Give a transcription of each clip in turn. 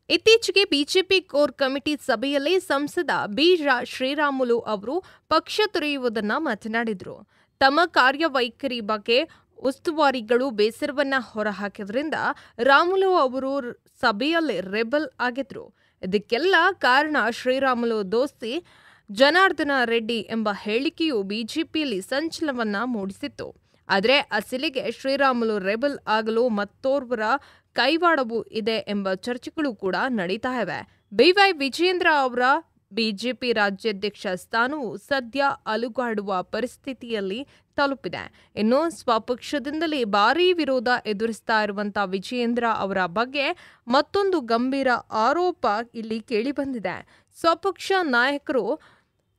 ಇತ್ತೀಚೆಗೆ BJP core committee ಸಭೆಯಲ್ಲಿ ಸಂಸದ ಶ್ರೀರಾಮುಲು ಅವರು ಪಕ್ಷ ತೊರೆಯುವುದನ್ನ ಮಾತನಾಡಿದರು. ತಮ್ಮ ಕಾರ್ಯವೈಖರಿ ಬಗ್ಗೆ ಉಸ್ತುವಾರಿಗಳು ಬೇಸರವನ್ನ ಹೊರಹಾಕಿದ್ರಿಂದ ರಾಮುಲು ಅವರು ಸಭೆಯಲ್ಲಿ ರೆಬಲ್ ಆಗಿದ್ರು. ಇದಕ್ಕೆಲ್ಲ ಕಾರಣ ಶ್ರೀರಾಮುಲು ದೋಸ್ತಿ ಜನಾರ್ದನ ರೆಡ್ಡಿ ಎಂಬ ಹೇಳಿಕೆಯು ಬಿಜೆಪಿಯಲ್ಲಿ ಸಂಚಲನವನ್ನ ಮೂಡಿಸಿತ್ತು. ಆದರೆ ಅಸಲಿಗೆ ಶ್ರೀರಾಮುಲು ರೆಬಲ್ ಆಗಲು ಮತ್ತೋರ್ವರ ಕೈವಾಡವೂ ಇದೆ ಎಂಬ ಚರ್ಚೆಗಳು ಕೂಡ ನಡೀತಾ ಇವೆ. ಬಿವೈ ವಿಜಯೇಂದ್ರ ಅವರ ಬಿಜೆಪಿ ರಾಜ್ಯಾಧ್ಯಕ್ಷ ಸ್ಥಾನವು ಸದ್ಯ ಅಲುಗಾಡುವ ಪರಿಸ್ಥಿತಿಯಲ್ಲಿ ತಲುಪಿದೆ. ಇನ್ನು ಸ್ವಪಕ್ಷದಿಂದಲೇ ಭಾರೀ ವಿರೋಧ ಎದುರಿಸ್ತಾ ಇರುವಂತಹ ವಿಜಯೇಂದ್ರ ಅವರ ಬಗ್ಗೆ ಮತ್ತೊಂದು ಗಂಭೀರ ಆರೋಪ ಇಲ್ಲಿ ಕೇಳಿಬಂದಿದೆ. ಸ್ವಪಕ್ಷ ನಾಯಕರು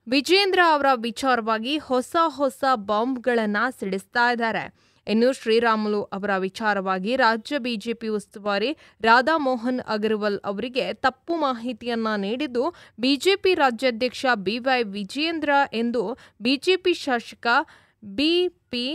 ವಿಜಯೇಂದ್ರ ಅವರ ವಿಚಾರವಾಗಿ ಹೊಸ ಬಾಂಬ್ಗಳನ್ನು ಸಿಡಿಸ್ತಾ ಇದ್ದಾರೆ. ಇನ್ನು ಶ್ರೀರಾಮುಲು ಅವರ ವಿಚಾರವಾಗಿ ರಾಜ್ಯ ಬಿಜೆಪಿ ಉಸ್ತುವಾರಿ ರಾಧಾ ಮೋಹನ್ ಅಗರ್ವಾಲ್ ಅವರಿಗೆ ತಪ್ಪು ಮಾಹಿತಿಯನ್ನ ನೀಡಿದ್ದು ಬಿಜೆಪಿ ರಾಜ್ಯಾಧ್ಯಕ್ಷ ಬಿವೈ ವಿಜಯೇಂದ್ರ ಎಂದು ಬಿಜೆಪಿ ಶಾಸಕ ಬಿಪಿ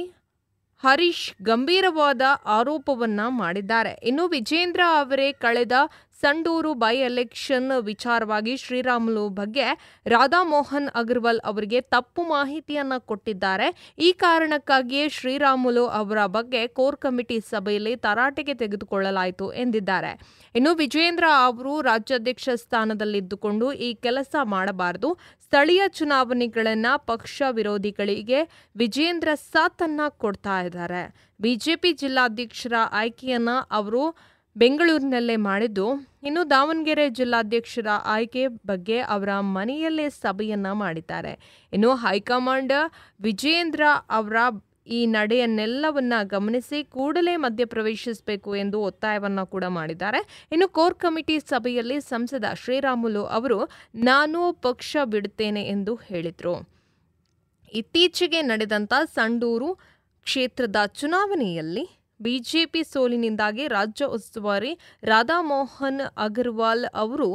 ಹರೀಶ್ ಗಂಭೀರವಾದ ಆರೋಪವನ್ನ ಮಾಡಿದ್ದಾರೆ. ಇನ್ನು ವಿಜಯೇಂದ್ರ ಅವರೇ ಕಳೆದ ಸಂಡೂರು ಬೈ ಎಲೆಕ್ಷನ್ ವಿಚಾರವಾಗಿ ಶ್ರೀರಾಮುಲು ಬಗ್ಗೆ ರಾಧಾ ಮೋಹನ್ ಅಗರ್ವಾಲ್ ಅವರಿಗೆ ತಪ್ಪು ಮಾಹಿತಿಯನ್ನ ಕೊಟ್ಟಿದ್ದಾರೆ. ಈ ಕಾರಣಕ್ಕಾಗಿಯೇ ಶ್ರೀರಾಮುಲು ಅವರ ಬಗ್ಗೆ ಕೋರ್ ಕಮಿಟಿ ಸಭೆಯಲ್ಲಿ ತರಾಟೆಗೆ ತೆಗೆದುಕೊಳ್ಳಲಾಯಿತು ಎಂದಿದ್ದಾರೆ. ಇನ್ನು ವಿಜಯೇಂದ್ರ ಅವರು ರಾಜ್ಯಾಧ್ಯಕ್ಷ ಸ್ಥಾನದಲ್ಲಿದ್ದುಕೊಂಡು ಈ ಕೆಲಸ ಮಾಡಬಾರದು. ಸ್ಥಳೀಯ ಚುನಾವಣೆಗಳನ್ನ ಪಕ್ಷ ವಿರೋಧಿಗಳಿಗೆ ವಿಜಯೇಂದ್ರ ಸಾಥನ್ನ ಕೊಡ್ತಾ ಇದ್ದಾರೆ. ಬಿಜೆಪಿ ಜಿಲ್ಲಾಧ್ಯಕ್ಷರ ಆಯ್ಕೆಯನ್ನ ಅವರು ಬೆಂಗಳೂರಿನಲ್ಲೇ ಮಾಡಿದ್ದು, ಇನ್ನು ದಾವಣಗೆರೆ ಜಿಲ್ಲಾಧ್ಯಕ್ಷರ ಆಯ್ಕೆ ಬಗ್ಗೆ ಅವರ ಮನೆಯಲ್ಲೇ ಸಭೆಯನ್ನ ಮಾಡಿದ್ದಾರೆ. ಇನ್ನು ಹೈಕಮಾಂಡ್ ವಿಜಯೇಂದ್ರ ಅವರ ಈ ನಡೆಯನ್ನೆಲ್ಲವನ್ನ ಗಮನಿಸಿ ಕೂಡಲೇ ಮಧ್ಯಪ್ರವೇಶಿಸಬೇಕು ಎಂದು ಒತ್ತಾಯವನ್ನ ಕೂಡ ಮಾಡಿದ್ದಾರೆ. ಇನ್ನು ಕೋರ್ ಕಮಿಟಿ ಸಭೆಯಲ್ಲಿ ಸಂಸದ ಶ್ರೀರಾಮುಲು ಅವರು ನಾನು ಪಕ್ಷ ಬಿಡುತ್ತೇನೆ ಎಂದು ಹೇಳಿದರು. ಇತ್ತೀಚೆಗೆ ನಡೆದಂಥ ಸಂಡೂರು ಕ್ಷೇತ್ರದ ಚುನಾವಣೆಯಲ್ಲಿ ಬಿಜೆಪಿ ಸೋಲಿನಿಂದಾಗಿ ರಾಜ್ಯ ಉಸ್ತುವಾರಿ ರಾಧಾ ಮೋಹನ್ ಅಗರ್ವಾಲ್ ಅವರು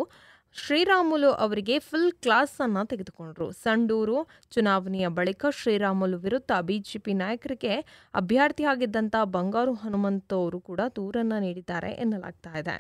ಶ್ರೀರಾಮುಲು ಅವರಿಗೆ ಫುಲ್ ಕ್ಲಾಸ್ ಅನ್ನು ತೆಗೆದುಕೊಂಡರು. ಸಂಡೂರು ಚುನಾವಣೆಯ ಬಳಿಕ ಶ್ರೀರಾಮುಲು ವಿರುದ್ಧ ಬಿಜೆಪಿ ನಾಯಕರಿಗೆ ಅಭ್ಯರ್ಥಿಯಾಗಿದ್ದಂಥ ಬಂಗಾರು ಹನುಮಂತ ಅವರು ಕೂಡ ದೂರನ್ನ ನೀಡಿದ್ದಾರೆ ಎನ್ನಲಾಗ್ತಾ ಇದೆ.